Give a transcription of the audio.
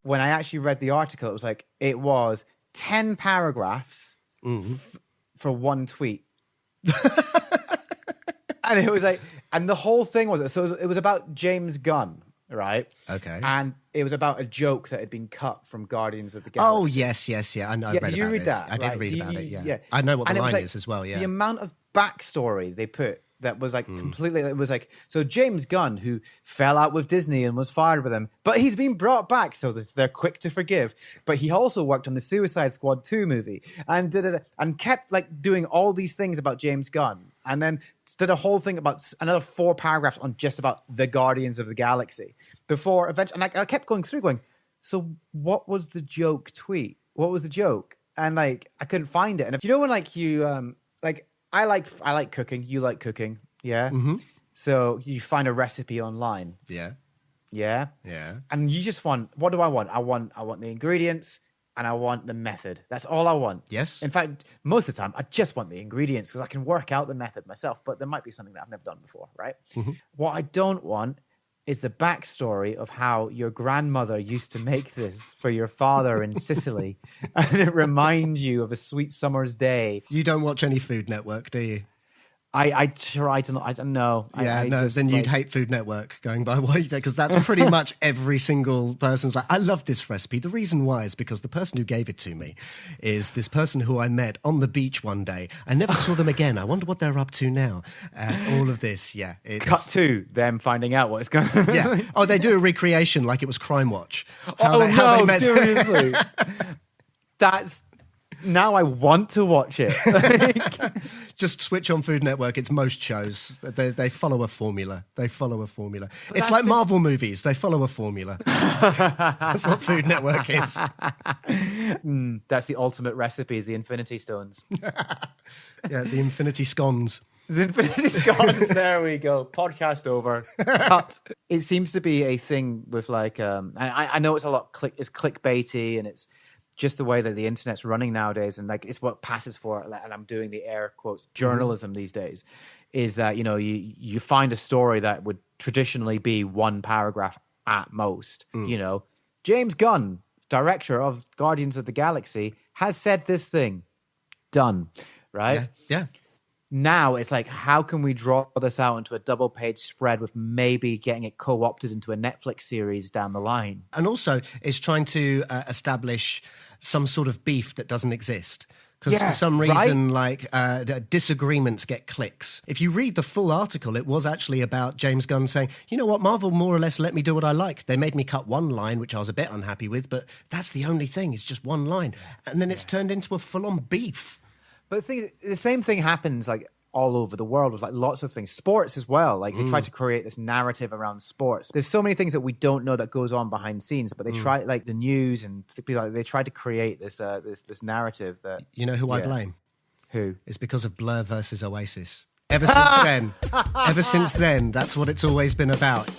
when I actually read the article, it was 10 paragraphs for one tweet. And it was like, and the whole thing was, so it was about James Gunn, right? Okay. And it was about a joke that had been cut from Guardians of the Galaxy. Oh, yes. I know. Did you read that? I did Right. read about it, yeah. I know what the line is as well, yeah. The amount of backstory they put that was like completely, it was like, so James Gunn, who fell out with Disney and was fired with them, but he's been brought back, so that they're quick to forgive. But he also worked on the Suicide Squad 2 movie and and kept like doing all these things about James Gunn. And then did a whole thing about another 4 paragraphs on just about the Guardians of the Galaxy before eventually, and I kept going through going, so what was the joke tweet? What was the joke? And like, I couldn't find it. And you know, when like you, like, I like cooking. You like cooking. Yeah. Mm-hmm. So you find a recipe online. Yeah. Yeah. Yeah. And you just want, what do I want? I want the ingredients and I want the method. That's all I want. Yes. In fact, most of the time, I just want the ingredients because I can work out the method myself, but there might be something that I've never done before, right? Mm-hmm. What I don't want is the backstory of how your grandmother used to make this for your father in Sicily, and it reminds you of a sweet summer's day. You don't watch any Food Network, do you? I try to not. I don't know. Yeah, then you'd hate Food Network going by what you think, because that's pretty much every single person's like, I love this recipe. The reason why is because the person who gave it to me is this person who I met on the beach one day. I never saw them again. I wonder what they're up to now. All of this, yeah. Cut to them finding out what's going on. Yeah. Oh, they do a recreation like it was Crime Watch. How they met. Seriously? Now I want to watch it. Just switch on Food Network. It's most shows. They follow a formula. It's like Marvel movies. They follow a formula. That's what Food Network is. That's the ultimate recipe, is the Infinity Stones. Yeah, the Infinity Scones. The Infinity Scones. There we go. Podcast over. Cut. It seems to be a thing with like, I know it's a lot, it's clickbaity, and it's just the way that the internet's running nowadays, and like it's what passes for, and I'm doing the air quotes, journalism these days, is that, you know, you find a story that would traditionally be 1 paragraph at most. You know, James Gunn, director of Guardians of the Galaxy, has said this thing. Done. Right? Yeah. Now it's like, how can we draw this out into a double-page spread with maybe getting it co-opted into a Netflix series down the line? And also, it's trying to establish some sort of beef that doesn't exist. Because for some reason, disagreements get clicks. If you read the full article, it was actually about James Gunn saying, you know what, Marvel more or less let me do what I like. They made me cut 1 line, which I was a bit unhappy with, but that's the only thing. It's just 1 line. And then it's turned into a full-on beef. But the same thing happens like all over the world with like lots of things. Sports as well. Like they try to create this narrative around sports. There's so many things that we don't know that goes on behind scenes, but they try, like the news and people, like, they try to create this this narrative that... You know who I blame? Who? It's because of Blur versus Oasis. Ever since then, that's what it's always been about.